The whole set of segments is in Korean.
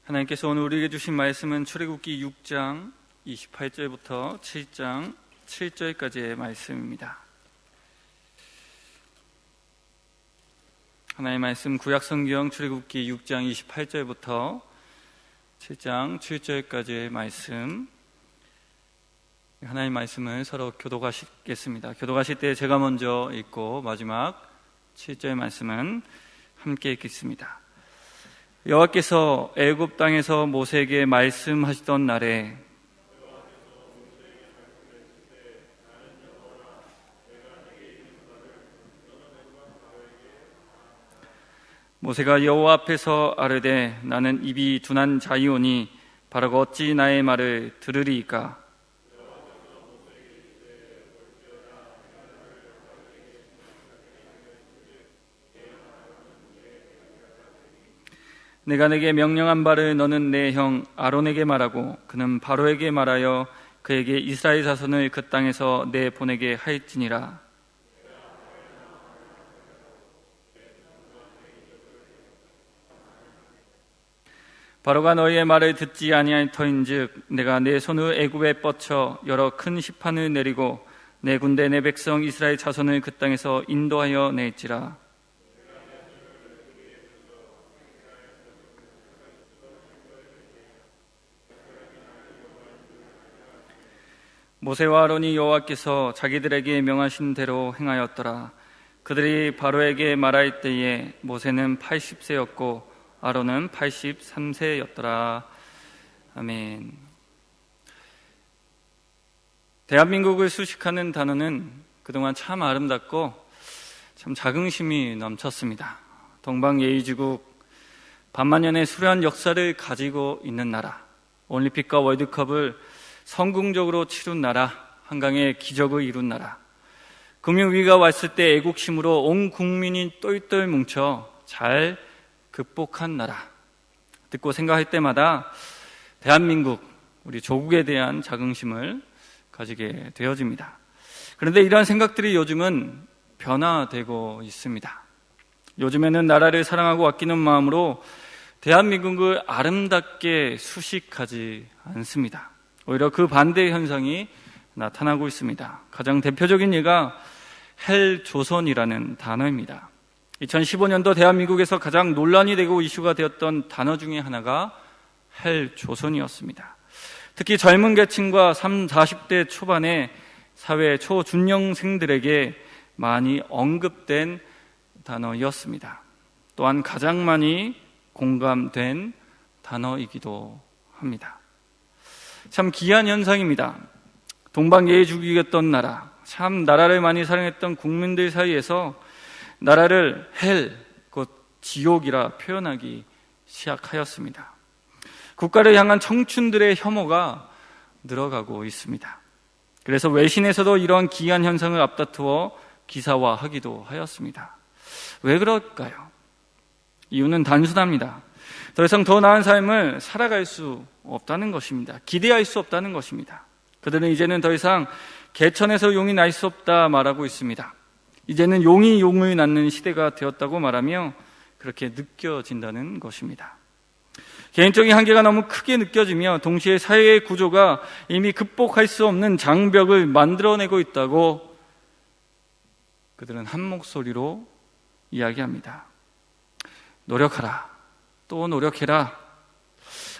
하나님께서 오늘 우리에게 주신 말씀은 출애굽기 6장 28절부터 7장 7절까지의 말씀입니다. 하나님의 말씀 구약성경 출애굽기 6장 28절부터 7장 7절까지의 말씀, 하나님의 말씀을 서로 교독하시겠습니다. 교독하실 때 제가 먼저 읽고 마지막 7절 말씀은 함께 읽겠습니다. 여호와께서 애굽 땅에서 모세에게 말씀하시던 날에 모세가 여호와 앞에서 아뢰되 나는 입이 둔한 자이오니 바로가 어찌 나의 말을 들으리이까? 내가 내게 명령한 바를 너는 내 형 아론에게 말하고 그는 바로에게 말하여 그에게 이스라엘 자손을 그 땅에서 내보내게 하였지니라. 바로가 너희의 말을 듣지 아니할 터인즉 내가 내 손을 애굽에 뻗쳐 여러 큰 시판을 내리고 내 군대 내 백성 이스라엘 자손을 그 땅에서 인도하여 낼지라. 모세와 아론이 여호와께서 자기들에게 명하신 대로 행하였더라. 그들이 바로에게 말할 때에 모세는 80세였고 아론은 83세였더라. 아멘. 대한민국을 수식하는 단어는 그동안 참 아름답고 참 자긍심이 넘쳤습니다. 동방예의지국, 반만년의 수려한 역사를 가지고 있는 나라, 올림픽과 월드컵을 성공적으로 치룬 나라, 한강의 기적을 이룬 나라, 금융위기가 왔을 때 애국심으로 온 국민이 똘똘 뭉쳐 잘 극복한 나라. 듣고 생각할 때마다 대한민국, 우리 조국에 대한 자긍심을 가지게 되어집니다. 그런데 이러한 생각들이 요즘은 변화되고 있습니다. 요즘에는 나라를 사랑하고 아끼는 마음으로 대한민국을 아름답게 수식하지 않습니다. 오히려 그 반대의 현상이 나타나고 있습니다. 가장 대표적인 예가 헬조선이라는 단어입니다. 2015년도 대한민국에서 가장 논란이 되고 이슈가 되었던 단어 중에 하나가 헬조선이었습니다. 특히 젊은 계층과 30, 40대 초반의 사회 초중년생들에게 많이 언급된 단어였습니다. 또한 가장 많이 공감된 단어이기도 합니다. 참 귀한 현상입니다. 동방예의지국이었던 나라, 참 나라를 많이 사랑했던 국민들 사이에서 나라를 헬, 곧 지옥이라 표현하기 시작하였습니다. 국가를 향한 청춘들의 혐오가 늘어가고 있습니다. 그래서 외신에서도 이러한 기이한 현상을 앞다투어 기사화하기도 하였습니다. 왜 그럴까요? 이유는 단순합니다. 더 이상 더 나은 삶을 살아갈 수 없다는 것입니다. 기대할 수 없다는 것입니다. 그들은 이제는 더 이상 개천에서 용이 날 수 없다 말하고 있습니다. 이제는 용이 용을 낳는 시대가 되었다고 말하며 그렇게 느껴진다는 것입니다. 개인적인 한계가 너무 크게 느껴지며 동시에 사회의 구조가 이미 극복할 수 없는 장벽을 만들어내고 있다고 그들은 한 목소리로 이야기합니다. 노력하라. 또 노력해라.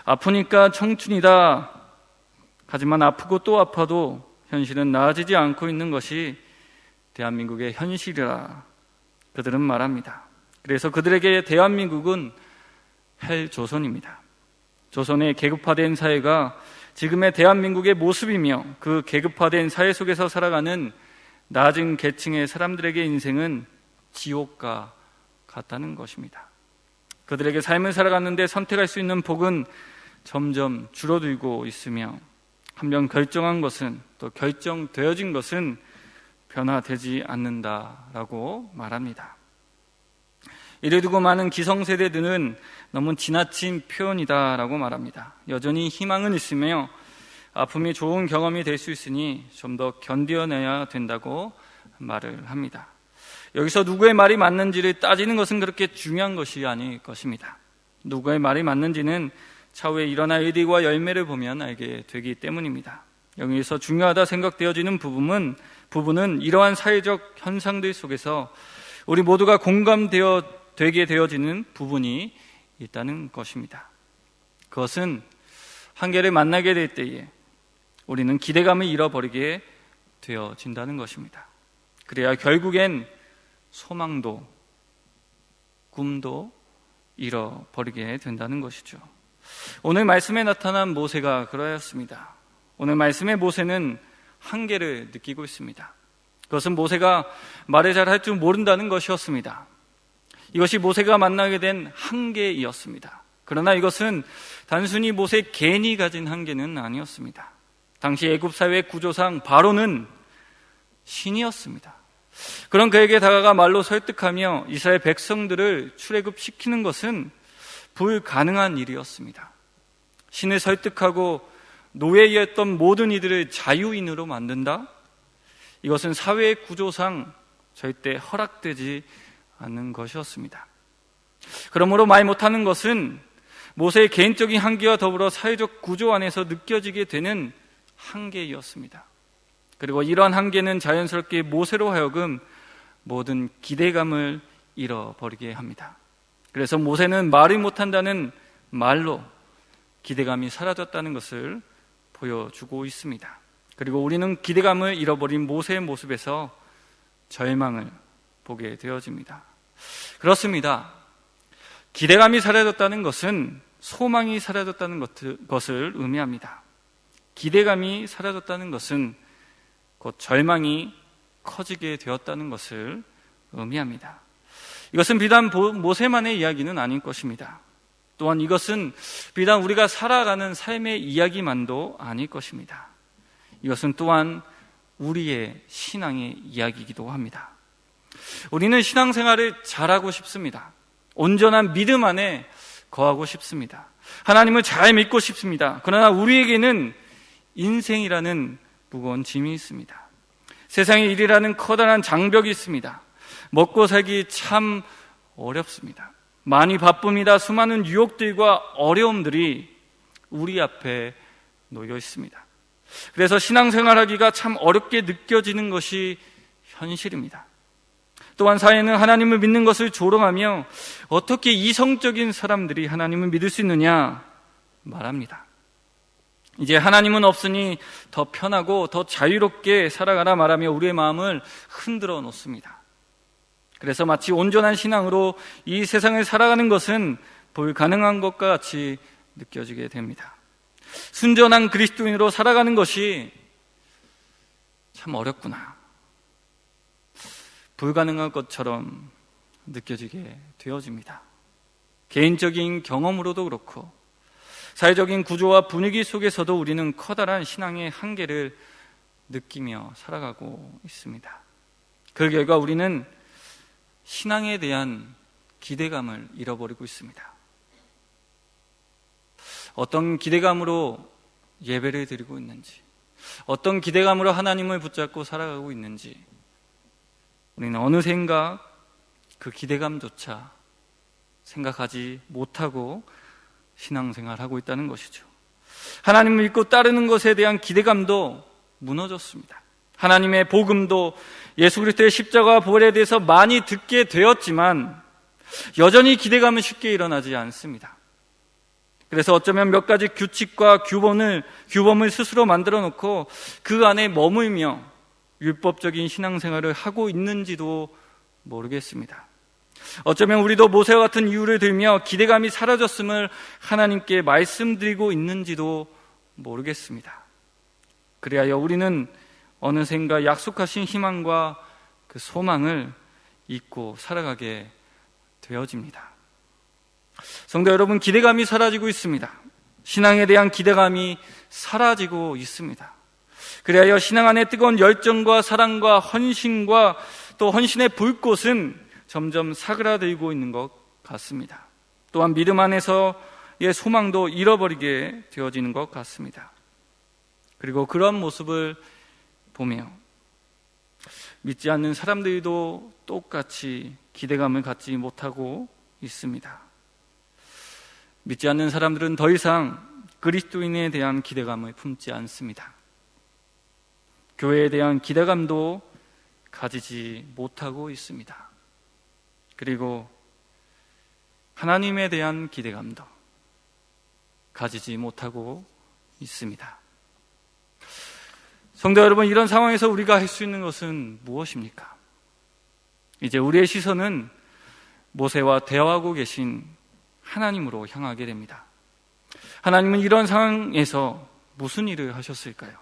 아프니까 청춘이다. 하지만 아프고 또 아파도 현실은 나아지지 않고 있는 것이 대한민국의 현실이라 그들은 말합니다. 그래서 그들에게 대한민국은 헬조선입니다. 조선의 계급화된 사회가 지금의 대한민국의 모습이며 그 계급화된 사회 속에서 살아가는 낮은 계층의 사람들에게 인생은 지옥과 같다는 것입니다. 그들에게 삶을 살아갔는데 선택할 수 있는 복은 점점 줄어들고 있으며 한번 결정한 것은, 또 결정되어진 것은 변화되지 않는다라고 말합니다. 이를 두고 많은 기성세대들은 너무 지나친 표현이다라고 말합니다. 여전히 희망은 있으며 아픔이 좋은 경험이 될 수 있으니 좀 더 견뎌내야 된다고 말을 합니다. 여기서 누구의 말이 맞는지를 따지는 것은 그렇게 중요한 것이 아닐 것입니다. 누구의 말이 맞는지는 차후에 일어날 일과 열매를 보면 알게 되기 때문입니다. 여기서 중요하다 생각되어지는 부분은 이러한 사회적 현상들 속에서 우리 모두가 되게 되어지는 부분이 있다는 것입니다. 그것은 한계를 만나게 될 때에 우리는 기대감을 잃어버리게 되어진다는 것입니다. 그래야 결국엔 소망도 꿈도 잃어버리게 된다는 것이죠. 오늘 말씀에 나타난 모세가 그러했습니다. 오늘 말씀의 모세는 한계를 느끼고 있습니다. 그것은 모세가 말을 잘 할 줄 모른다는 것이었습니다. 이것이 모세가 만나게 된 한계이었습니다. 그러나 이것은 단순히 모세 개인이 가진 한계는 아니었습니다. 당시 애굽 사회의 구조상 바로는 신이었습니다. 그런 그에게 다가가 말로 설득하며 이스라엘 백성들을 출애굽시키는 것은 불가능한 일이었습니다. 신을 설득하고 노예였던 모든 이들을 자유인으로 만든다? 이것은 사회의 구조상 절대 허락되지 않는 것이었습니다. 그러므로 말 못하는 것은 모세의 개인적인 한계와 더불어 사회적 구조 안에서 느껴지게 되는 한계였습니다. 그리고 이러한 한계는 자연스럽게 모세로 하여금 모든 기대감을 잃어버리게 합니다. 그래서 모세는 말을 못한다는 말로 기대감이 사라졌다는 것을 보여주고 있습니다. 그리고 우리는 기대감을 잃어버린 모세의 모습에서 절망을 보게 되어집니다. 그렇습니다. 기대감이 사라졌다는 것은 소망이 사라졌다는 것을 의미합니다. 기대감이 사라졌다는 것은 곧 절망이 커지게 되었다는 것을 의미합니다. 이것은 비단 모세만의 이야기는 아닐 것입니다. 또한 이것은 비단 우리가 살아가는 삶의 이야기만도 아닐 것입니다. 이것은 또한 우리의 신앙의 이야기이기도 합니다. 우리는 신앙생활을 잘하고 싶습니다. 온전한 믿음 안에 거하고 싶습니다. 하나님을 잘 믿고 싶습니다. 그러나 우리에게는 인생이라는 무거운 짐이 있습니다. 세상의 일이라는 커다란 장벽이 있습니다. 먹고 살기 참 어렵습니다. 많이 바쁩니다. 수많은 유혹들과 어려움들이 우리 앞에 놓여 있습니다. 그래서 신앙생활하기가 참 어렵게 느껴지는 것이 현실입니다. 또한 사회는 하나님을 믿는 것을 조롱하며 어떻게 이성적인 사람들이 하나님을 믿을 수 있느냐 말합니다. 이제 하나님은 없으니 더 편하고 더 자유롭게 살아가라 말하며 우리의 마음을 흔들어 놓습니다. 그래서 마치 온전한 신앙으로 이 세상을 살아가는 것은 불가능한 것과 같이 느껴지게 됩니다. 순전한 그리스도인으로 살아가는 것이 참 어렵구나. 불가능한 것처럼 느껴지게 되어집니다. 개인적인 경험으로도 그렇고 사회적인 구조와 분위기 속에서도 우리는 커다란 신앙의 한계를 느끼며 살아가고 있습니다. 그 결과 우리는 신앙에 대한 기대감을 잃어버리고 있습니다. 어떤 기대감으로 예배를 드리고 있는지, 어떤 기대감으로 하나님을 붙잡고 살아가고 있는지 우리는 어느샌가 그 기대감조차 생각하지 못하고 신앙생활하고 있다는 것이죠. 하나님을 믿고 따르는 것에 대한 기대감도 무너졌습니다. 하나님의 복음도 예수 그리스도의 십자가와 부활에 대해서 많이 듣게 되었지만 여전히 기대감은 쉽게 일어나지 않습니다. 그래서 어쩌면 몇 가지 규칙과 규범을 스스로 만들어 놓고 그 안에 머물며 율법적인 신앙생활을 하고 있는지도 모르겠습니다. 어쩌면 우리도 모세와 같은 이유를 들며 기대감이 사라졌음을 하나님께 말씀드리고 있는지도 모르겠습니다. 그리하여 우리는 어느샌가 약속하신 희망과 그 소망을 잊고 살아가게 되어집니다. 성도 여러분, 기대감이 사라지고 있습니다. 신앙에 대한 기대감이 사라지고 있습니다. 그리하여 신앙 안에 뜨거운 열정과 사랑과 헌신과 또 헌신의 불꽃은 점점 사그라들고 있는 것 같습니다. 또한 믿음 안에서의 소망도 잃어버리게 되어지는 것 같습니다. 그리고 그런 모습을 보며 믿지 않는 사람들도 똑같이 기대감을 갖지 못하고 있습니다. 믿지 않는 사람들은 더 이상 그리스도인에 대한 기대감을 품지 않습니다. 교회에 대한 기대감도 가지지 못하고 있습니다. 그리고 하나님에 대한 기대감도 가지지 못하고 있습니다. 성도 여러분, 이런 상황에서 우리가 할 수 있는 것은 무엇입니까? 이제 우리의 시선은 모세와 대화하고 계신 하나님으로 향하게 됩니다. 하나님은 이런 상황에서 무슨 일을 하셨을까요?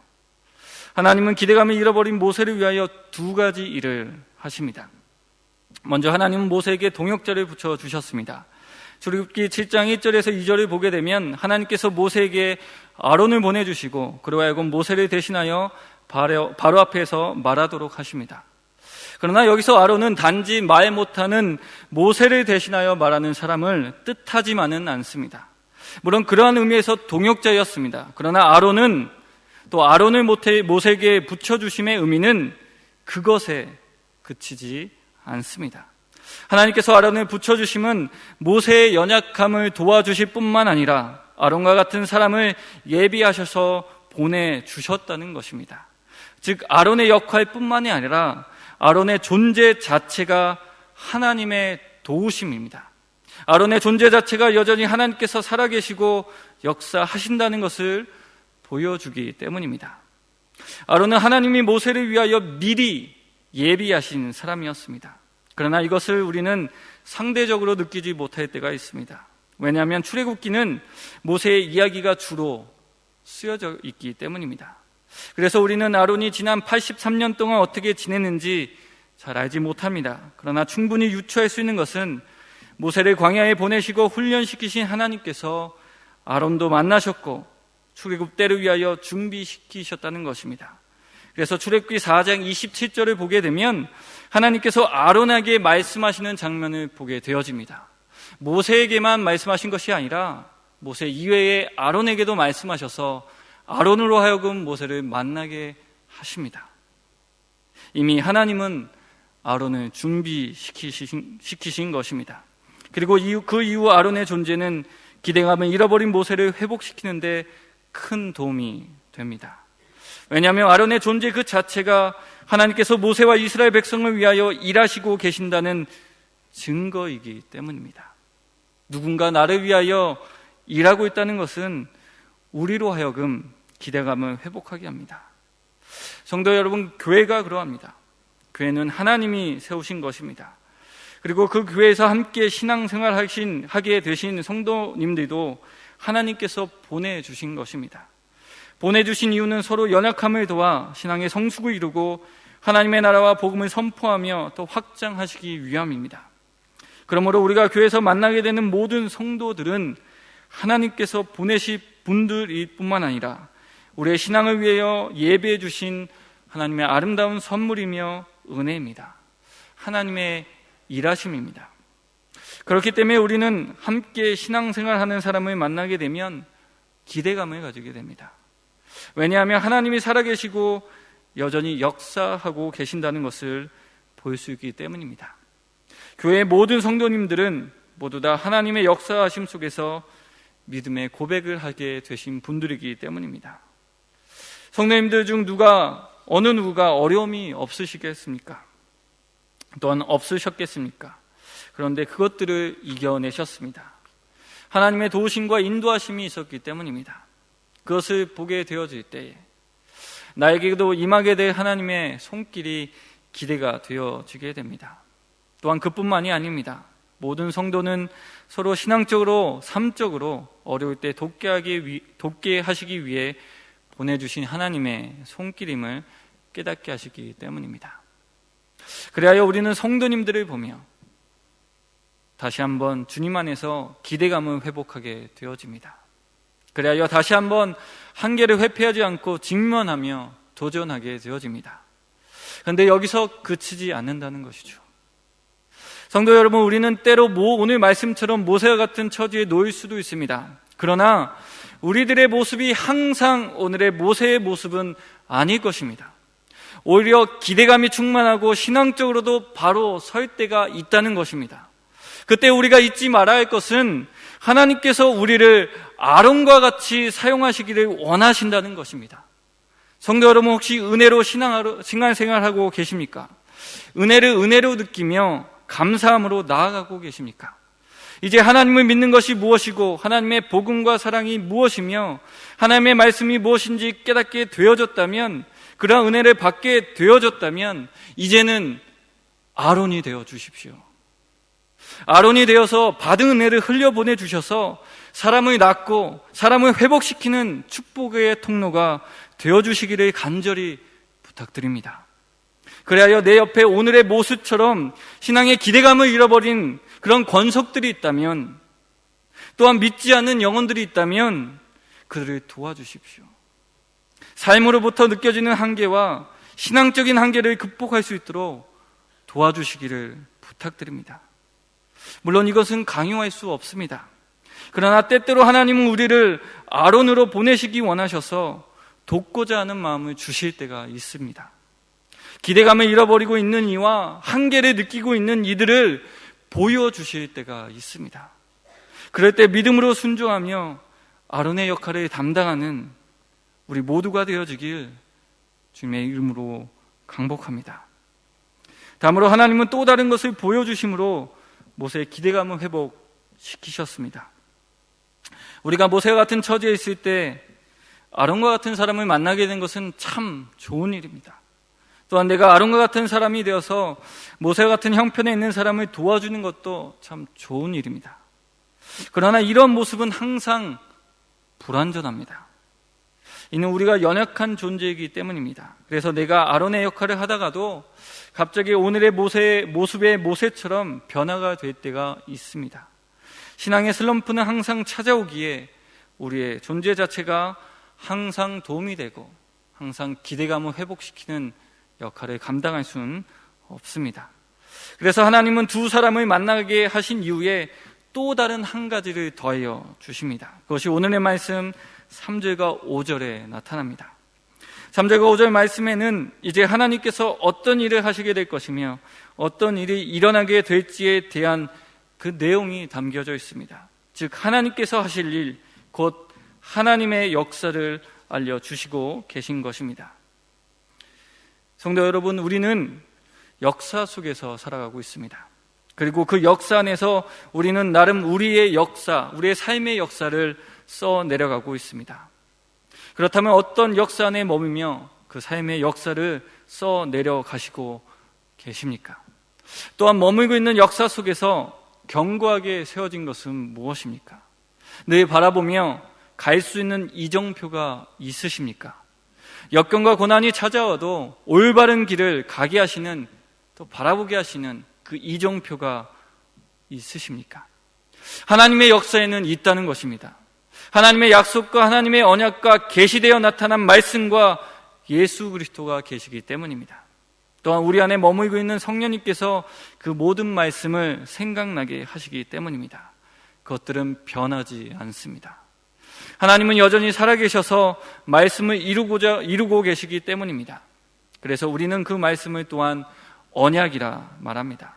하나님은 기대감을 잃어버린 모세를 위하여 두 가지 일을 하십니다. 먼저 하나님은 모세에게 동역자를 붙여주셨습니다. 출애굽기 7장 1절에서 2절을 보게 되면 하나님께서 모세에게 아론을 보내주시고 그로 하여금 모세를 대신하여 바로 앞에서 말하도록 하십니다. 그러나 여기서 아론은 단지 말 못하는 모세를 대신하여 말하는 사람을 뜻하지만은 않습니다. 물론 그러한 의미에서 동역자였습니다. 그러나 아론은 또 아론을 모세에게 붙여주심의 의미는 그것에 그치지 않습니다. 하나님께서 아론을 붙여주심은 모세의 연약함을 도와주실 뿐만 아니라 아론과 같은 사람을 예비하셔서 보내주셨다는 것입니다. 즉 아론의 역할뿐만이 아니라 아론의 존재 자체가 하나님의 도우심입니다. 아론의 존재 자체가 여전히 하나님께서 살아계시고 역사하신다는 것을 보여주기 때문입니다. 아론은 하나님이 모세를 위하여 미리 예비하신 사람이었습니다. 그러나 이것을 우리는 상대적으로 느끼지 못할 때가 있습니다. 왜냐하면 출애굽기는 모세의 이야기가 주로 쓰여져 있기 때문입니다. 그래서 우리는 아론이 지난 83년 동안 어떻게 지냈는지 잘 알지 못합니다. 그러나 충분히 유추할 수 있는 것은 모세를 광야에 보내시고 훈련시키신 하나님께서 아론도 만나셨고 출애굽 때를 위하여 준비시키셨다는 것입니다. 그래서 출애굽기 4장 27절을 보게 되면 하나님께서 아론에게 말씀하시는 장면을 보게 되어집니다. 모세에게만 말씀하신 것이 아니라 모세 이외에 아론에게도 말씀하셔서 아론으로 하여금 모세를 만나게 하십니다. 이미 하나님은 아론을 준비시키신 것입니다. 그리고 그 이후 아론의 존재는 기대감을 잃어버린 모세를 회복시키는데 큰 도움이 됩니다. 왜냐하면 아론의 존재 그 자체가 하나님께서 모세와 이스라엘 백성을 위하여 일하시고 계신다는 증거이기 때문입니다. 누군가 나를 위하여 일하고 있다는 것은 우리로 하여금 기대감을 회복하게 합니다. 성도 여러분, 교회가 그러합니다. 교회는 하나님이 세우신 것입니다. 그리고 그 교회에서 함께 신앙생활 하게 되신 성도님들도 하나님께서 보내주신 것입니다. 보내주신 이유는 서로 연약함을 도와 신앙의 성숙을 이루고 하나님의 나라와 복음을 선포하며 또 확장하시기 위함입니다. 그러므로 우리가 교회에서 만나게 되는 모든 성도들은 하나님께서 보내실 분들일 뿐만 아니라 우리의 신앙을 위하여 예배해 주신 하나님의 아름다운 선물이며 은혜입니다. 하나님의 일하심입니다. 그렇기 때문에 우리는 함께 신앙생활하는 사람을 만나게 되면 기대감을 가지게 됩니다. 왜냐하면 하나님이 살아계시고 여전히 역사하고 계신다는 것을 볼 수 있기 때문입니다. 교회의 모든 성도님들은 모두 다 하나님의 역사하심 속에서 믿음의 고백을 하게 되신 분들이기 때문입니다. 성도님들 중 어느 누구가 어려움이 없으시겠습니까? 또한 없으셨겠습니까? 그런데 그것들을 이겨내셨습니다. 하나님의 도우심과 인도하심이 있었기 때문입니다. 그것을 보게 되어질 때에 나에게도 임하게 될 하나님의 손길이 기대가 되어지게 됩니다. 또한 그뿐만이 아닙니다. 모든 성도는 서로 신앙적으로, 삶적으로 어려울 때 돕게 하시기 위해 보내주신 하나님의 손길임을 깨닫게 하시기 때문입니다. 그리하여 우리는 성도님들을 보며 다시 한번 주님 안에서 기대감을 회복하게 되어집니다. 그리하여 다시 한번 한계를 회피하지 않고 직면하며 도전하게 되어집니다. 그런데 여기서 그치지 않는다는 것이죠. 성도 여러분, 우리는 때로 오늘 말씀처럼 모세와 같은 처지에 놓일 수도 있습니다. 그러나 우리들의 모습이 항상 오늘의 모세의 모습은 아닐 것입니다. 오히려 기대감이 충만하고 신앙적으로도 바로 설 때가 있다는 것입니다. 그때 우리가 잊지 말아야 할 것은 하나님께서 우리를 아론과 같이 사용하시기를 원하신다는 것입니다. 성도 여러분, 혹시 은혜로 신앙생활하고 계십니까? 은혜를 은혜로 느끼며 감사함으로 나아가고 계십니까? 이제 하나님을 믿는 것이 무엇이고 하나님의 복음과 사랑이 무엇이며 하나님의 말씀이 무엇인지 깨닫게 되어졌다면, 그러한 은혜를 받게 되어졌다면 이제는 아론이 되어 주십시오. 아론이 되어서 받은 은혜를 흘려보내 주셔서 사람을 낳고 사람을 회복시키는 축복의 통로가 되어 주시기를 간절히 부탁드립니다. 그리하여 내 옆에 오늘의 모습처럼 신앙의 기대감을 잃어버린 그런 권속들이 있다면, 또한 믿지 않는 영혼들이 있다면 그들을 도와주십시오. 삶으로부터 느껴지는 한계와 신앙적인 한계를 극복할 수 있도록 도와주시기를 부탁드립니다. 물론 이것은 강요할 수 없습니다. 그러나 때때로 하나님은 우리를 아론으로 보내시기 원하셔서 돕고자 하는 마음을 주실 때가 있습니다. 기대감을 잃어버리고 있는 이와 한계를 느끼고 있는 이들을 보여주실 때가 있습니다. 그럴 때 믿음으로 순종하며 아론의 역할을 담당하는 우리 모두가 되어지길 주님의 이름으로 강복합니다. 다음으로 하나님은 또 다른 것을 보여주심으로 모세의 기대감을 회복시키셨습니다. 우리가 모세와 같은 처지에 있을 때 아론과 같은 사람을 만나게 된 것은 참 좋은 일입니다. 또한 내가 아론과 같은 사람이 되어서 모세와 같은 형편에 있는 사람을 도와주는 것도 참 좋은 일입니다. 그러나 이런 모습은 항상 불완전합니다. 이는 우리가 연약한 존재이기 때문입니다. 그래서 내가 아론의 역할을 하다가도 갑자기 오늘의 모습의 모세처럼 변화가 될 때가 있습니다. 신앙의 슬럼프는 항상 찾아오기에 우리의 존재 자체가 항상 도움이 되고 항상 기대감을 회복시키는 역할을 감당할 수는 없습니다. 그래서 하나님은 두 사람을 만나게 하신 이후에 또 다른 한 가지를 더하여 주십니다. 그것이 오늘의 말씀 3절과 5절에 나타납니다. 3절과 5절 말씀에는 이제 하나님께서 어떤 일을 하시게 될 것이며 어떤 일이 일어나게 될지에 대한 그 내용이 담겨져 있습니다. 즉 하나님께서 하실 일, 곧 하나님의 역사를 알려주시고 계신 것입니다. 성도 여러분, 우리는 역사 속에서 살아가고 있습니다. 그리고 그 역사 안에서 우리는 나름 우리의 역사, 우리의 삶의 역사를 써 내려가고 있습니다. 그렇다면 어떤 역사 안에 머물며 그 삶의 역사를 써 내려가시고 계십니까? 또한 머물고 있는 역사 속에서 견고하게 세워진 것은 무엇입니까? 늘 바라보며 갈 수 있는 이정표가 있으십니까? 역경과 고난이 찾아와도 올바른 길을 가게 하시는, 또 바라보게 하시는 그 이정표가 있으십니까? 하나님의 역사에는 있다는 것입니다. 하나님의 약속과 하나님의 언약과 계시되어 나타난 말씀과 예수 그리스도가 계시기 때문입니다. 또한 우리 안에 머물고 있는 성령님께서 그 모든 말씀을 생각나게 하시기 때문입니다. 그것들은 변하지 않습니다. 하나님은 여전히 살아계셔서 말씀을 이루고 계시기 때문입니다. 그래서 우리는 그 말씀을 또한 언약이라 말합니다.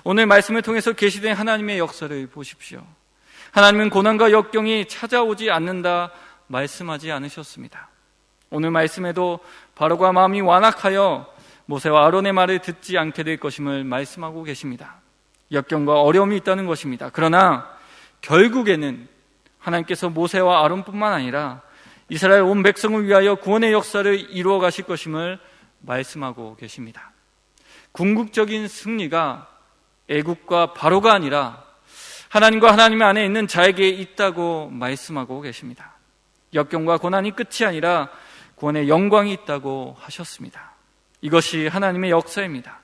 오늘 말씀을 통해서 계시된 하나님의 역사를 보십시오. 하나님은 고난과 역경이 찾아오지 않는다 말씀하지 않으셨습니다. 오늘 말씀에도 바로가 마음이 완악하여 모세와 아론의 말을 듣지 않게 될 것임을 말씀하고 계십니다. 역경과 어려움이 있다는 것입니다. 그러나 결국에는 하나님께서 모세와 아론뿐만 아니라 이스라엘 온 백성을 위하여 구원의 역사를 이루어 가실 것임을 말씀하고 계십니다. 궁극적인 승리가 애국과 바로가 아니라 하나님과 하나님 안에 있는 자에게 있다고 말씀하고 계십니다. 역경과 고난이 끝이 아니라 구원의 영광이 있다고 하셨습니다. 이것이 하나님의 역사입니다.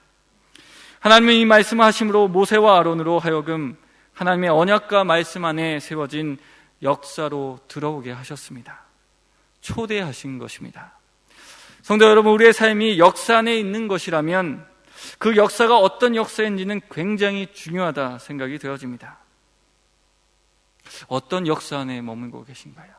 하나님은 이 말씀을 하심으로 모세와 아론으로 하여금 하나님의 언약과 말씀 안에 세워진 역사로 들어오게 하셨습니다. 초대하신 것입니다. 성도 여러분, 우리의 삶이 역사 안에 있는 것이라면 그 역사가 어떤 역사인지는 굉장히 중요하다 생각이 되어집니다. 어떤 역사 안에 머물고 계신가요?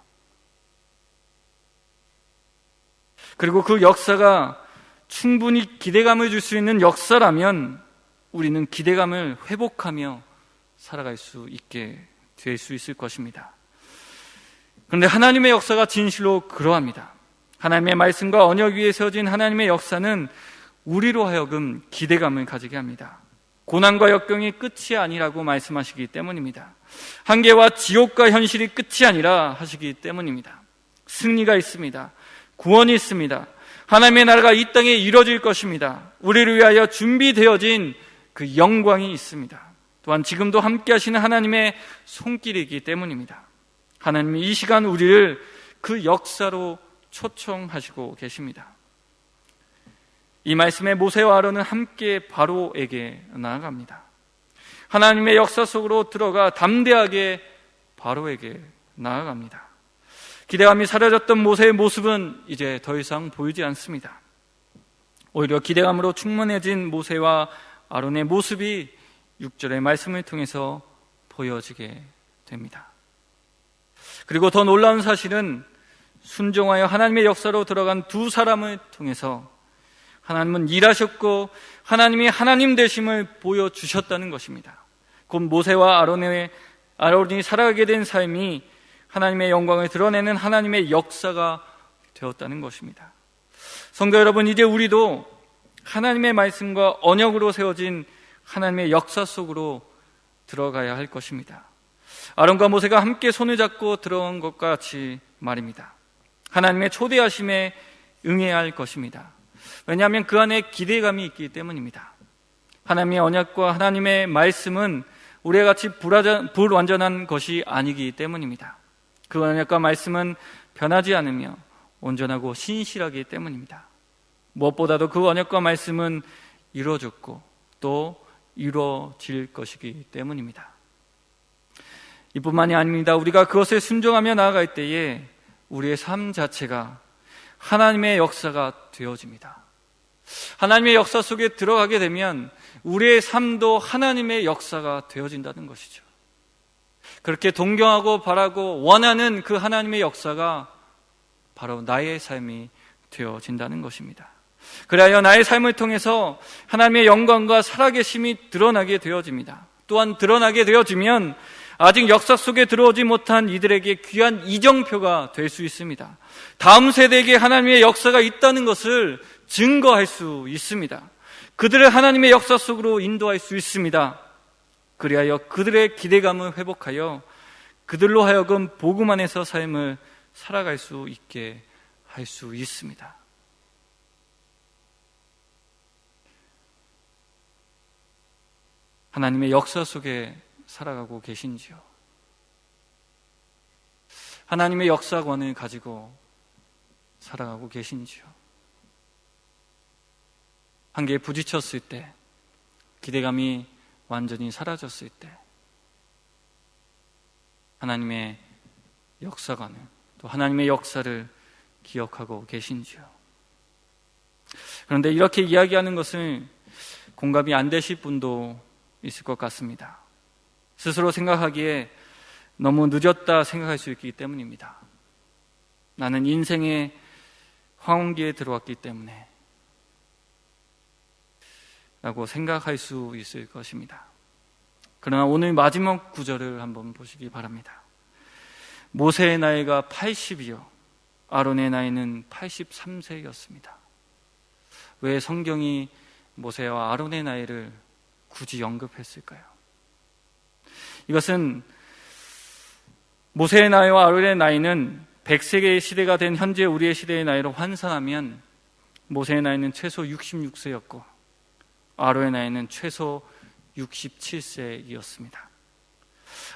그리고 그 역사가 충분히 기대감을 줄 수 있는 역사라면 우리는 기대감을 회복하며 살아갈 수 있게 될 수 있을 것입니다. 그런데 하나님의 역사가 진실로 그러합니다. 하나님의 말씀과 언약 위에 세워진 하나님의 역사는 우리로 하여금 기대감을 가지게 합니다. 고난과 역경이 끝이 아니라고 말씀하시기 때문입니다. 한계와 지옥과 현실이 끝이 아니라 하시기 때문입니다. 승리가 있습니다. 구원이 있습니다. 하나님의 나라가 이 땅에 이루어질 것입니다. 우리를 위하여 준비되어진 그 영광이 있습니다. 또한 지금도 함께 하시는 하나님의 손길이기 때문입니다. 하나님이 이 시간 우리를 그 역사로 초청하시고 계십니다. 이 말씀에 모세와 아론은 함께 바로에게 나아갑니다. 하나님의 역사 속으로 들어가 담대하게 바로에게 나아갑니다. 기대감이 사라졌던 모세의 모습은 이제 더 이상 보이지 않습니다. 오히려 기대감으로 충만해진 모세와 아론의 모습이 6절의 말씀을 통해서 보여지게 됩니다. 그리고 더 놀라운 사실은 순종하여 하나님의 역사로 들어간 두 사람을 통해서 하나님은 일하셨고 하나님이 하나님 되심을 보여주셨다는 것입니다. 곧 모세와 아론이 살아가게 된 삶이 하나님의 영광을 드러내는 하나님의 역사가 되었다는 것입니다. 성도 여러분, 이제 우리도 하나님의 말씀과 언약으로 세워진 하나님의 역사 속으로 들어가야 할 것입니다. 아론과 모세가 함께 손을 잡고 들어간 것과 같이 말입니다. 하나님의 초대하심에 응해야 할 것입니다. 왜냐하면 그 안에 기대감이 있기 때문입니다. 하나님의 언약과 하나님의 말씀은 우리와 같이 불완전한 것이 아니기 때문입니다. 그 언약과 말씀은 변하지 않으며 온전하고 신실하기 때문입니다. 무엇보다도 그 언약과 말씀은 이루어졌고 또 이루어질 것이기 때문입니다. 이뿐만이 아닙니다. 우리가 그것에 순종하며 나아갈 때에 우리의 삶 자체가 하나님의 역사가 되어집니다. 하나님의 역사 속에 들어가게 되면 우리의 삶도 하나님의 역사가 되어진다는 것이죠. 그렇게 동경하고 바라고 원하는 그 하나님의 역사가 바로 나의 삶이 되어진다는 것입니다. 그래야 나의 삶을 통해서 하나님의 영광과 살아계심이 드러나게 되어집니다. 또한 드러나게 되어지면 아직 역사 속에 들어오지 못한 이들에게 귀한 이정표가 될 수 있습니다. 다음 세대에게 하나님의 역사가 있다는 것을 증거할 수 있습니다. 그들을 하나님의 역사 속으로 인도할 수 있습니다. 그리하여 그들의 기대감을 회복하여 그들로 하여금 복음 안에서 삶을 살아갈 수 있게 할 수 있습니다. 하나님의 역사 속에 살아가고 계신지요? 하나님의 역사관을 가지고 살아가고 계신지요? 한계에 부딪혔을 때, 기대감이 완전히 사라졌을 때 하나님의 역사관을, 또 하나님의 역사를 기억하고 계신지요? 그런데 이렇게 이야기하는 것은 공감이 안 되실 분도 있을 것 같습니다. 스스로 생각하기에 너무 늦었다 생각할 수 있기 때문입니다. 나는 인생의 황혼기에 들어왔기 때문에 라고 생각할 수 있을 것입니다. 그러나 오늘 마지막 구절을 한번 보시기 바랍니다. 모세의 나이가 80이요 아론의 나이는 83세였습니다. 왜 성경이 모세와 아론의 나이를 굳이 언급했을까요? 이것은 모세의 나이와 아론의 나이는 100세기의 시대가 된 현재 우리의 시대의 나이로 환산하면 모세의 나이는 최소 66세였고 아론의 나이는 최소 67세이었습니다.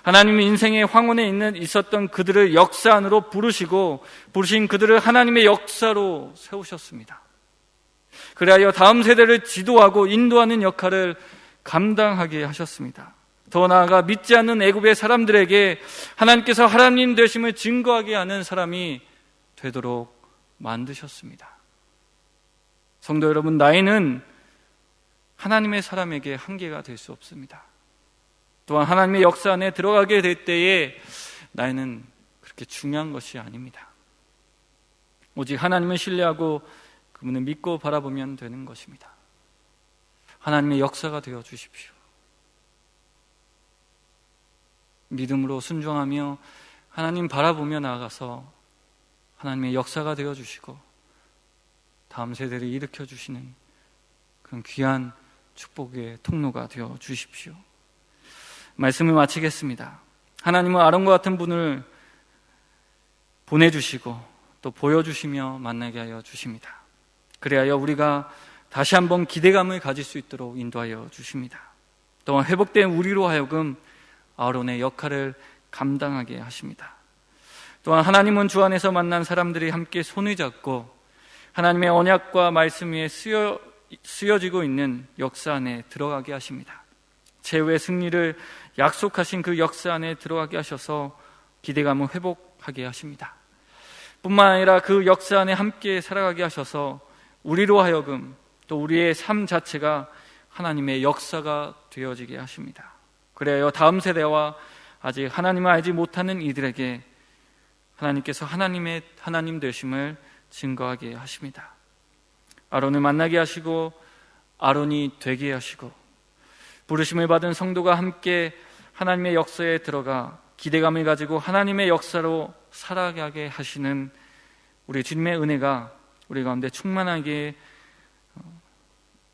하나님은 인생의 황혼에 있었던 그들을 역사 안으로 부르신 그들을 하나님의 역사로 세우셨습니다. 그리하여 다음 세대를 지도하고 인도하는 역할을 감당하게 하셨습니다. 더 나아가 믿지 않는 애굽의 사람들에게 하나님께서 하나님 되심을 증거하게 하는 사람이 되도록 만드셨습니다. 성도 여러분, 나이는 하나님의 사람에게 한계가 될 수 없습니다. 또한 하나님의 역사 안에 들어가게 될 때에 나이는 그렇게 중요한 것이 아닙니다. 오직 하나님을 신뢰하고 그분을 믿고 바라보면 되는 것입니다. 하나님의 역사가 되어 주십시오. 믿음으로 순종하며 하나님 바라보며 나아가서 하나님의 역사가 되어주시고 다음 세대를 일으켜주시는 그런 귀한 축복의 통로가 되어주십시오. 말씀을 마치겠습니다. 하나님은 아론과 같은 분을 보내주시고 또 보여주시며 만나게 하여 주십니다. 그리하여 우리가 다시 한번 기대감을 가질 수 있도록 인도하여 주십니다. 또한 회복된 우리로 하여금 아론의 역할을 감당하게 하십니다. 또한 하나님은 주 안에서 만난 사람들이 함께 손을 잡고 하나님의 언약과 말씀 위에 쓰여지고 있는 역사 안에 들어가게 하십니다. 최후의 승리를 약속하신 그 역사 안에 들어가게 하셔서 기대감을 회복하게 하십니다. 뿐만 아니라 그 역사 안에 함께 살아가게 하셔서 우리로 하여금 또 우리의 삶 자체가 하나님의 역사가 되어지게 하십니다. 그래야 다음 세대와 아직 하나님을 알지 못하는 이들에게 하나님께서 하나님 되심을 증거하게 하십니다. 아론을 만나게 하시고 아론이 되게 하시고 부르심을 받은 성도가 함께 하나님의 역사에 들어가 기대감을 가지고 하나님의 역사로 살아가게 하시는 우리 주님의 은혜가 우리 가운데 충만하게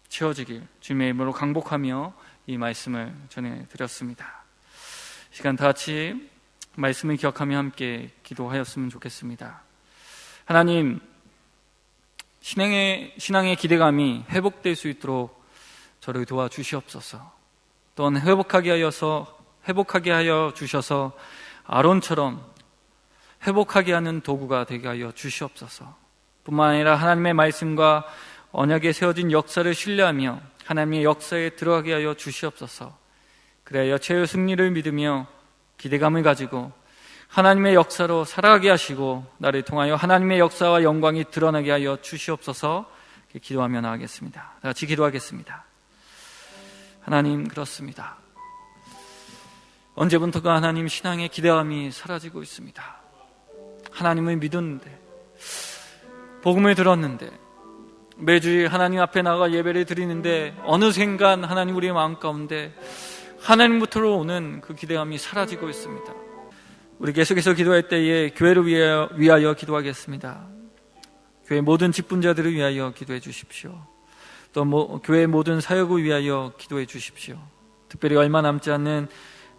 채워지길 주님의 이름으로 강복하며 이 말씀을 전해드렸습니다. 시간 다 같이 말씀을 기억하며 함께 기도하였으면 좋겠습니다. 하나님, 신앙의 기대감이 회복될 수 있도록 저를 도와주시옵소서. 또한 회복하게 하여 주셔서 아론처럼 회복하게 하는 도구가 되게 하여 주시옵소서. 뿐만 아니라 하나님의 말씀과 언약에 세워진 역사를 신뢰하며 하나님의 역사에 들어가게 하여 주시옵소서. 그래야 최후의 승리를 믿으며 기대감을 가지고 하나님의 역사로 살아가게 하시고 나를 통하여 하나님의 역사와 영광이 드러나게 하여 주시옵소서. 기도하며 나가겠습니다. 다 같이 기도하겠습니다. 하나님, 그렇습니다. 언제부턴가 하나님 신앙의 기대감이 사라지고 있습니다. 하나님을 믿었는데, 복음을 들었는데, 매주일 하나님 앞에 나가 예배를 드리는데 어느샌간 하나님 우리의 마음 가운데 하나님부터로 오는 그 기대감이 사라지고 있습니다. 우리 계속해서 기도할 때에 교회를 위하여 기도하겠습니다. 교회 모든 직분자들을 위하여 기도해 주십시오. 또 교회 모든 사역을 위하여 기도해 주십시오. 특별히 얼마 남지 않는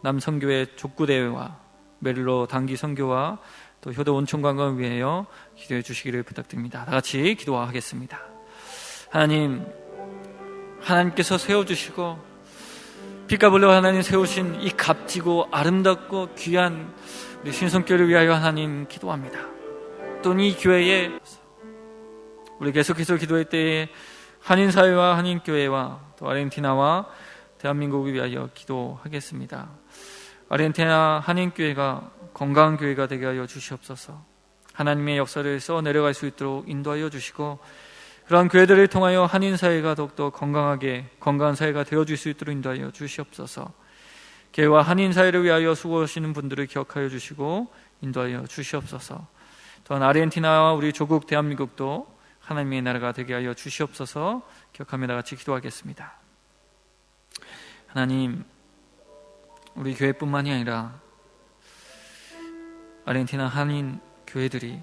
남선교회 족구대회와 메릴로 단기 선교와 또 효도 온천관광을 위하여 기도해 주시기를 부탁드립니다. 다 같이 기도하겠습니다. 하나님께서 세워주시고 빛과 불로 하나님 세우신 이 값지고 아름답고 귀한 우리 신성교회를 위하여 하나님 기도합니다. 또 이 교회에 우리 계속해서 기도할 때에 한인사회와 한인교회와 또 아르헨티나와 대한민국을 위하여 기도하겠습니다. 아르헨티나 한인교회가 건강한 교회가 되게 하여 주시옵소서. 하나님의 역사를 써 내려갈 수 있도록 인도하여 주시고 그러한 교회들을 통하여 한인사회가 더욱더 건강한 사회가 되어줄 수 있도록 인도하여 주시옵소서. 교회와 한인사회를 위하여 수고하시는 분들을 기억하여 주시고 인도하여 주시옵소서. 또한 아르헨티나와 우리 조국 대한민국도 하나님의 나라가 되게 하여 주시옵소서. 기억하며 나같이 기도하겠습니다. 하나님, 우리 교회뿐만이 아니라 아르헨티나 한인 교회들이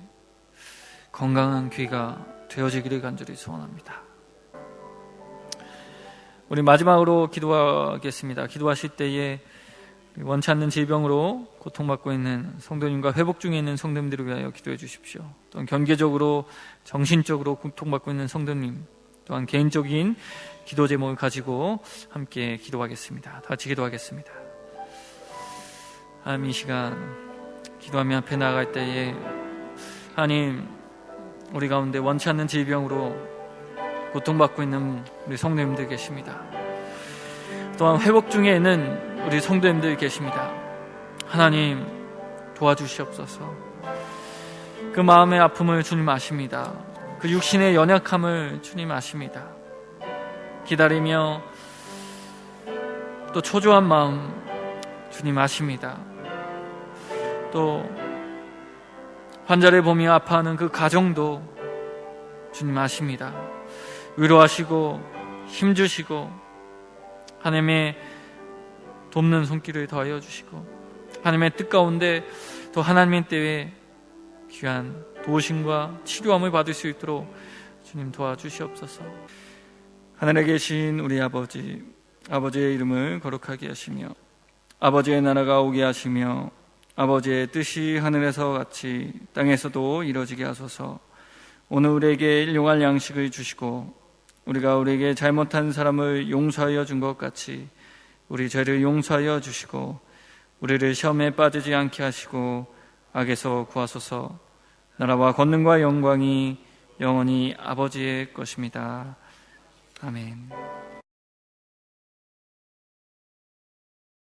건강한 교회가 되어지기를 간절히 소원합니다. 우리 마지막으로 기도하겠습니다. 기도하실 때에 원치 않는 질병으로 고통받고 있는 성도님과 회복 중에 있는 성도님들을 위하여 기도해 주십시오. 또한 경제적으로, 정신적으로 고통받고 있는 성도님, 또한 개인적인 기도 제목을 가지고 함께 기도하겠습니다. 다 같이 기도하겠습니다. 하나님, 이 시간 기도하며 앞에 나아갈 때에 하나님, 우리 가운데 원치 않는 질병으로 고통받고 있는 우리 성도님들 계십니다. 또한 회복 중에 있는 우리 성도님들 계십니다. 하나님, 도와주시옵소서. 그 마음의 아픔을 주님 아십니다. 그 육신의 연약함을 주님 아십니다. 기다리며 또 초조한 마음 주님 아십니다. 또 환자를 보며 아파하는 그 가정도 주님 아십니다. 위로하시고 힘주시고 하나님의 돕는 손길을 더하여 주시고 하나님의 뜻 가운데 또 하나님의 때에 귀한 도우심과 치료함을 받을 수 있도록 주님 도와주시옵소서. 하늘에 계신 우리 아버지, 아버지의 이름을 거룩하게 하시며 아버지의 나라가 오게 하시며 아버지의 뜻이 하늘에서 같이 땅에서도 이루어지게 하소서. 오늘 우리에게 일용할 양식을 주시고 우리가 우리에게 잘못한 사람을 용서하여 준 것 같이 우리 죄를 용서하여 주시고 우리를 시험에 빠지지 않게 하시고 악에서 구하소서. 나라와 권능과 영광이 영원히 아버지의 것입니다. 아멘.